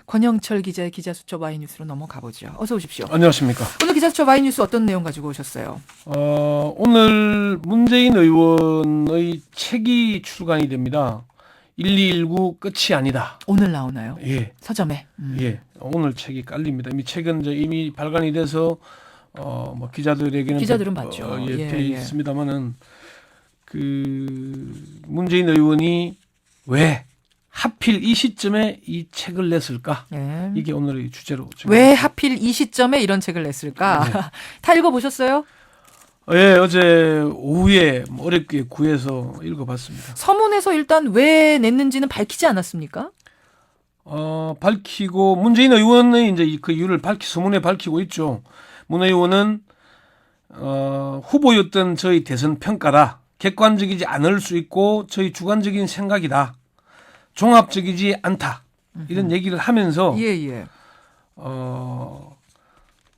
권영철 기자의 기자수첩 와이뉴스로 넘어가 보죠. 어서 오십시오. 안녕하십니까. 오늘 기자수첩 와이뉴스 어떤 내용 가지고 오셨어요? 오늘 문재인 의원의 책이 출간이 됩니다. 1219 끝이 아니다. 오늘 나오나요? 예. 서점에. 예. 오늘 책이 깔립니다. 이미 책은 이미 발간이 돼서 뭐 기자들은 봤죠. 돼 있습니다만은 그 문재인 의원이 왜 하필 이 시점에 이 책을 냈을까? 예. 이게 오늘의 주제로. 왜 하필 이 시점에 이런 책을 냈을까? 네. 다 읽어보셨어요? 예, 어제 오후에 어렵게 구해서 읽어봤습니다. 서문에서 일단 왜 냈는지는 밝히지 않았습니까? 밝히고 문재인 의원의 이제 그 이유를 서문에 밝히고 있죠. 문 의원은 후보였던 저희 대선 평가다. 객관적이지 않을 수 있고 저희 주관적인 생각이다. 종합적이지 않다. 이런 얘기를 하면서 예.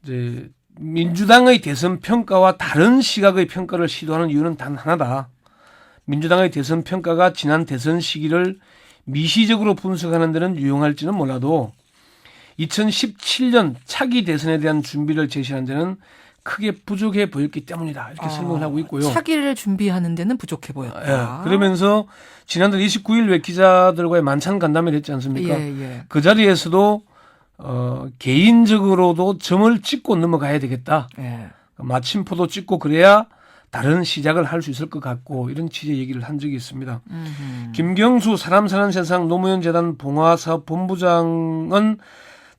이제 민주당의 대선 평가와 다른 시각의 평가를 시도하는 이유는 단 하나다. 민주당의 대선 평가가 지난 대선 시기를 미시적으로 분석하는 데는 유용할지는 몰라도 2017년 차기 대선에 대한 준비를 제시하는 데는 크게 부족해 보였기 때문이다. 이렇게 설명을 하고 있고요. 차기를 준비하는 데는 부족해 보였다. 예, 그러면서 지난달 29일 왜 기자들과의 만찬 간담회를 했지 않습니까? 예. 그 자리에서도 개인적으로도 점을 찍고 넘어가야 되겠다. 예. 마침표도 찍고 그래야 다른 시작을 할 수 있을 것 같고 이런 취지의 얘기를 한 적이 있습니다. 김경수 사람 사는 세상 노무현 재단 봉화사업 본부장은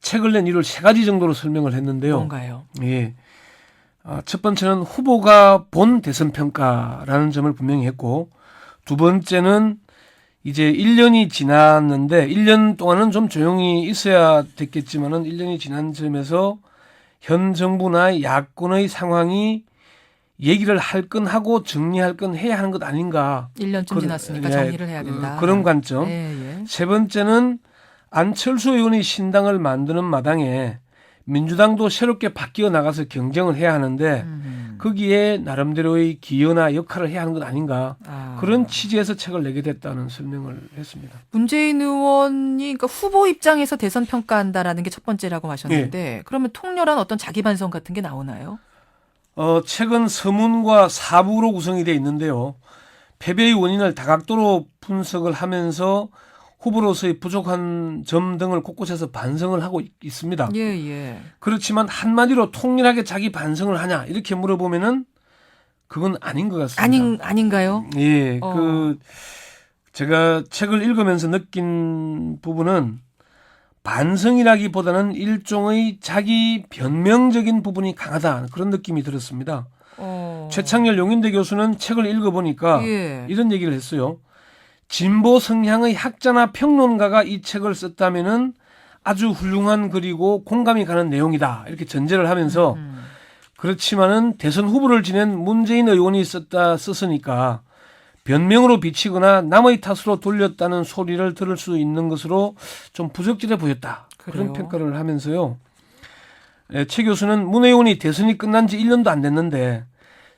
책을 낸 이유를 세 가지 정도로 설명을 했는데요. 뭔가요? 예. 첫 번째는 후보가 본 대선 평가라는 점을 분명히 했고, 두 번째는 이제 1년이 지났는데 1년 동안은 좀 조용히 있어야 됐겠지만은 1년이 지난 점에서 현 정부나 야권의 상황이 얘기를 할 건 하고 정리할 건 해야 하는 것 아닌가. 1년쯤 지났으니까 정리를 해야 된다. 그런 관점. 예. 세 번째는 안철수 의원이 신당을 만드는 마당에 민주당도 새롭게 바뀌어 나가서 경쟁을 해야 하는데 거기에 나름대로의 기여나 역할을 해야 하는 것 아닌가. 그런 취지에서 책을 내게 됐다는 설명을 했습니다. 문재인 의원이 그러니까 후보 입장에서 대선 평가한다라는 게 첫 번째라고 하셨는데 그러면 통렬한 어떤 자기 반성 같은 게 나오나요? 책은 서문과 사부로 구성이 되어 있는데요. 패배의 원인을 다각도로 분석을 하면서 후보로서의 부족한 점 등을 곳곳에서 반성을 하고 있습니다. 예. 그렇지만 한마디로 통일하게 자기 반성을 하냐 이렇게 물어보면은 그건 아닌 것 같습니다. 아닌가요? 예, 제가 책을 읽으면서 느낀 부분은 반성이라기보다는 일종의 자기 변명적인 부분이 강하다 그런 느낌이 들었습니다. 최창렬 용인대 교수는 책을 읽어보니까 이런 얘기를 했어요. 진보 성향의 학자나 평론가가 이 책을 썼다면은 아주 훌륭한 글이고 공감이 가는 내용이다 이렇게 전제를 하면서 그렇지만은 대선 후보를 지낸 문재인 의원이 썼으니까 변명으로 비치거나 남의 탓으로 돌렸다는 소리를 들을 수 있는 것으로 좀 부적절해 보였다. 그런 평가를 하면서요. 최 교수는 문 의원이 대선이 끝난 지 1년도 안 됐는데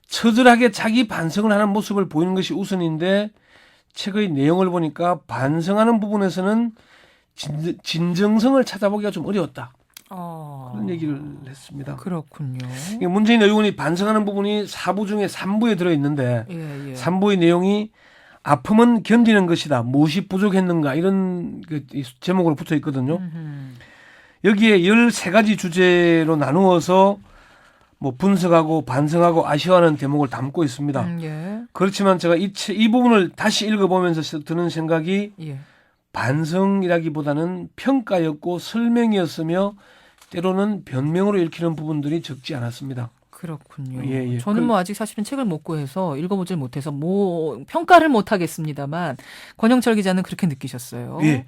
처절하게 자기 반성을 하는 모습을 보이는 것이 우선인데 책의 내용을 보니까 반성하는 부분에서는 진정성을 찾아보기가 좀 어려웠다. 그런 얘기를 했습니다. 그렇군요. 문재인 의원이 반성하는 부분이 4부 중에 3부에 들어있는데 3부의 내용이 아픔은 견디는 것이다. 무엇이 부족했는가 이런 제목으로 붙어 있거든요. 여기에 13가지 주제로 나누어서 뭐 분석하고 반성하고 아쉬워하는 대목을 담고 있습니다. 그렇지만 제가 이 부분을 다시 읽어보면서 드는 생각이 반성이라기보다는 평가였고 설명이었으며 때로는 변명으로 읽히는 부분들이 적지 않았습니다. 그렇군요. 저는 뭐 아직 사실은 책을 못 구해서 읽어보질 못해서 뭐 평가를 못 하겠습니다만 권영철 기자는 그렇게 느끼셨어요. 예.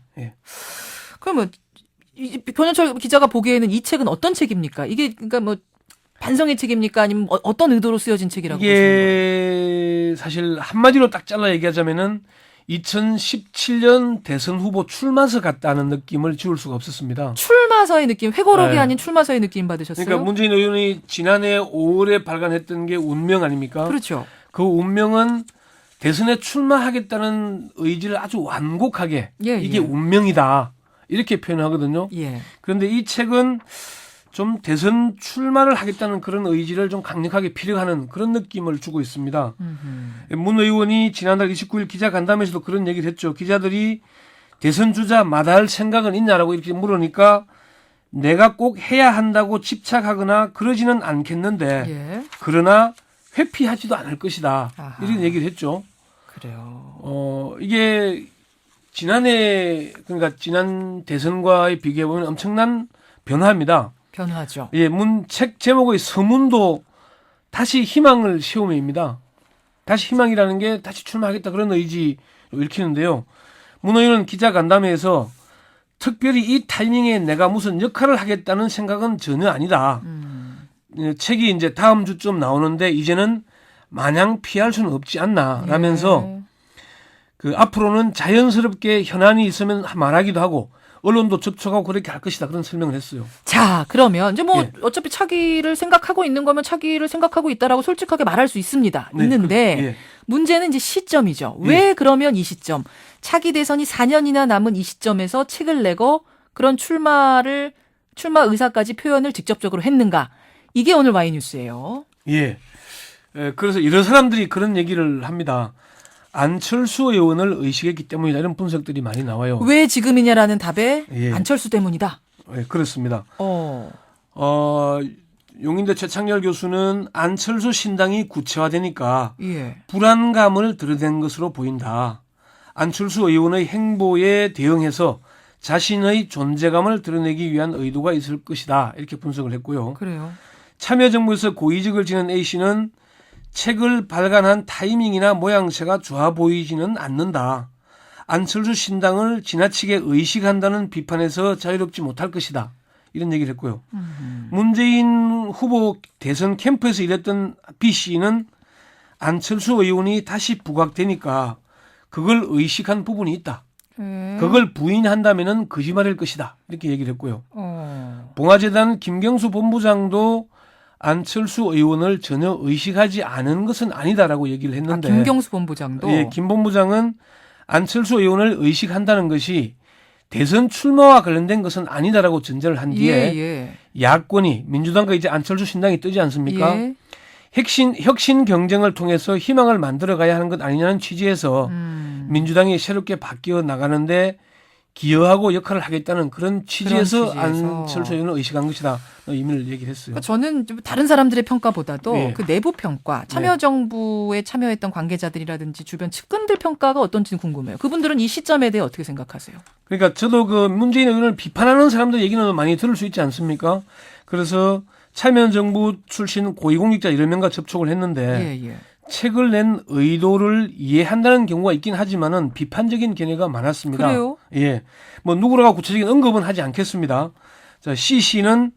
그러면 권영철 기자가 보기에는 이 책은 어떤 책입니까? 이게 그러니까 뭐 반성의 책입니까? 아니면 어떤 의도로 쓰여진 책이라고 보시는 거예요? 이게 사실 한마디로 딱 잘라 얘기하자면은 2017년 대선 후보 출마서 같다는 느낌을 지울 수가 없었습니다. 출마서의 느낌, 회고록이 아닌 출마서의 느낌 받으셨어요? 그러니까 문재인 의원이 지난해 5월에 발간했던 게 운명 아닙니까? 그렇죠. 그 운명은 대선에 출마하겠다는 의지를 아주 완곡하게 이게 운명이다. 이렇게 표현하거든요. 예. 그런데 이 책은 좀 대선 출마를 하겠다는 그런 의지를 좀 강력하게 피력하는 그런 느낌을 주고 있습니다. 문 의원이 지난달 29일 기자간담회에서도 그런 얘기를 했죠. 기자들이 대선 주자 마다할 생각은 있냐라고 이렇게 물으니까 내가 꼭 해야 한다고 집착하거나 그러지는 않겠는데 예. 그러나 회피하지도 않을 것이다. 아하. 이런 얘기를 했죠. 그래요. 이게 그러니까 지난 대선과의 비교해 보면 엄청난 변화입니다. 변화죠. 예, 책 제목의 서문도 다시 희망을 시험입니다. 다시 희망이라는 게 다시 출마하겠다 그런 의지로 읽히는데요. 문 의원은 기자간담회에서 특별히 이 타이밍에 내가 무슨 역할을 하겠다는 생각은 전혀 아니다. 책이 이제 다음 주쯤 나오는데 이제는 마냥 피할 수는 없지 않나 라면서 예. 그 앞으로는 자연스럽게 현안이 있으면 말하기도 하고 언론도 접촉하고 그렇게 할 것이다 그런 설명을 했어요. 자, 그러면 이제 뭐 예. 어차피 차기를 생각하고 있는 거면 차기를 생각하고 있다라고 솔직하게 말할 수 있습니다. 네, 있는데 예. 문제는 이제 시점이죠. 예. 왜 그러면 이 시점 차기 대선이 4년이나 남은 이 시점에서 책을 내고 그런 출마 의사까지 표현을 직접적으로 했는가? 이게 오늘 와이뉴스예요. 예. 그래서 여러 사람들이 그런 얘기를 합니다. 안철수 의원을 의식했기 때문이다 이런 분석들이 많이 나와요. 왜 지금이냐라는 답에 예. 안철수 때문이다. 예, 그렇습니다. 어. 용인대 최창렬 교수는 안철수 신당이 구체화되니까 예. 불안감을 드러낸 것으로 보인다. 안철수 의원의 행보에 대응해서 자신의 존재감을 드러내기 위한 의도가 있을 것이다. 이렇게 분석을 했고요. 그래요. 참여정부에서 고위직을 지낸 A씨는 책을 발간한 타이밍이나 모양새가 좋아 보이지는 않는다. 안철수 신당을 지나치게 의식한다는 비판에서 자유롭지 못할 것이다. 이런 얘기를 했고요. 문재인 후보 대선 캠프에서 일했던 B씨는 안철수 의원이 다시 부각되니까 그걸 의식한 부분이 있다. 그걸 부인한다면 거짓말일 것이다. 이렇게 얘기를 했고요. 봉화재단 김경수 본부장도 안철수 의원을 전혀 의식하지 않은 것은 아니다라고 얘기를 했는데 김경수 본부장도 예, 김 본부장은 안철수 의원을 의식한다는 것이 대선 출마와 관련된 것은 아니다라고 전제를 한 뒤에 야권이 민주당과 이제 안철수 신당이 뜨지 않습니까? 예. 혁신 경쟁을 통해서 희망을 만들어 가야 하는 것 아니냐는 취지에서 민주당이 새롭게 바뀌어 나가는데 기여하고 역할을 하겠다는 그런 취지에서 안철수 의원을 의식한 것이다. 의미를 얘기를 했어요. 그러니까 저는 좀 다른 사람들의 평가보다도 예. 그 내부 평가, 참여정부에 참여했던 관계자들이라든지 주변 측근들 평가가 어떤지 궁금해요. 그분들은 이 시점에 대해 어떻게 생각하세요? 그러니까 저도 그 문재인 의원을 비판하는 사람들 얘기는 많이 들을 수 있지 않습니까? 그래서 참여정부 출신 고위공직자 여러 명과 접촉을 했는데 예. 책을 낸 의도를 이해한다는 경우가 있긴 하지만은 비판적인 견해가 많았습니다. 그래요? 예. 뭐 누구라고 구체적인 언급은 하지 않겠습니다. 자, C씨는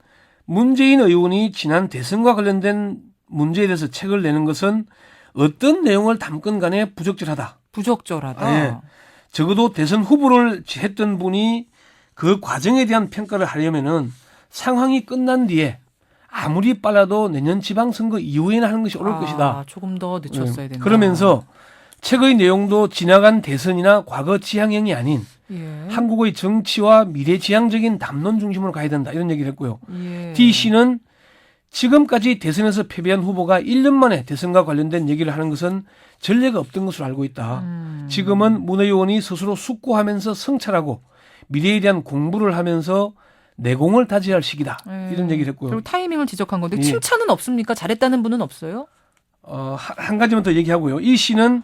문재인 의원이 지난 대선과 관련된 문제에 대해서 책을 내는 것은 어떤 내용을 담건 간에 부적절하다. 부적절하다. 예. 적어도 대선 후보를 했던 분이 그 과정에 대한 평가를 하려면은 상황이 끝난 뒤에 아무리 빨라도 내년 지방선거 이후에는 하는 것이 옳을 것이다. 조금 더 늦췄어야 된다. 그러면서 책의 내용도 지나간 대선이나 과거 지향형이 아닌 한국의 정치와 미래지향적인 담론 중심으로 가야 된다. 이런 얘기를 했고요. D씨는 지금까지 대선에서 패배한 후보가 1년 만에 대선과 관련된 얘기를 하는 것은 전례가 없던 것으로 알고 있다. 지금은 문 의원이 스스로 숙고하면서 성찰하고 미래에 대한 공부를 하면서 내공을 다져야 할 시기다. 이런 얘기를 했고요. 그리고 타이밍을 지적한 건데 칭찬은 없습니까? 잘했다는 분은 없어요? 한 가지만 더 얘기하고요. 이 씨는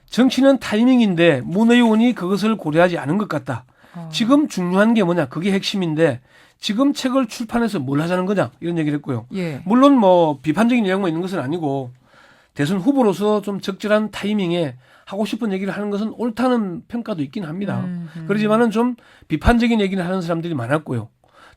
정치는 타이밍인데 문 의원이 그것을 고려하지 않은 것 같다. 지금 중요한 게 뭐냐? 그게 핵심인데 지금 책을 출판해서 뭘 하자는 거냐? 이런 얘기를 했고요. 물론 뭐 비판적인 내용만 있는 것은 아니고 대선 후보로서 좀 적절한 타이밍에 하고 싶은 얘기를 하는 것은 옳다는 평가도 있긴 합니다. 그렇지만은 좀 비판적인 얘기를 하는 사람들이 많았고요.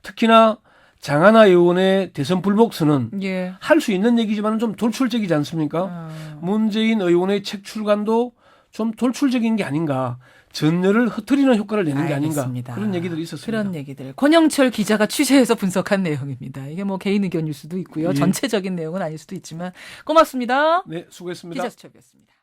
특히나 장하나 의원의 대선 불복선은 할 수 있는 얘기지만 좀 돌출적이지 않습니까? 문재인 의원의 책 출간도 좀 돌출적인 게 아닌가. 전열을 흐트리는 효과를 내는 게 아닌가. 그런 얘기들이 있었습니다. 그런 얘기들. 권영철 기자가 취재해서 분석한 내용입니다. 이게 뭐 개인 의견일 수도 있고요. 전체적인 내용은 아닐 수도 있지만 고맙습니다. 네, 수고했습니다. 기자수첩이었습니다.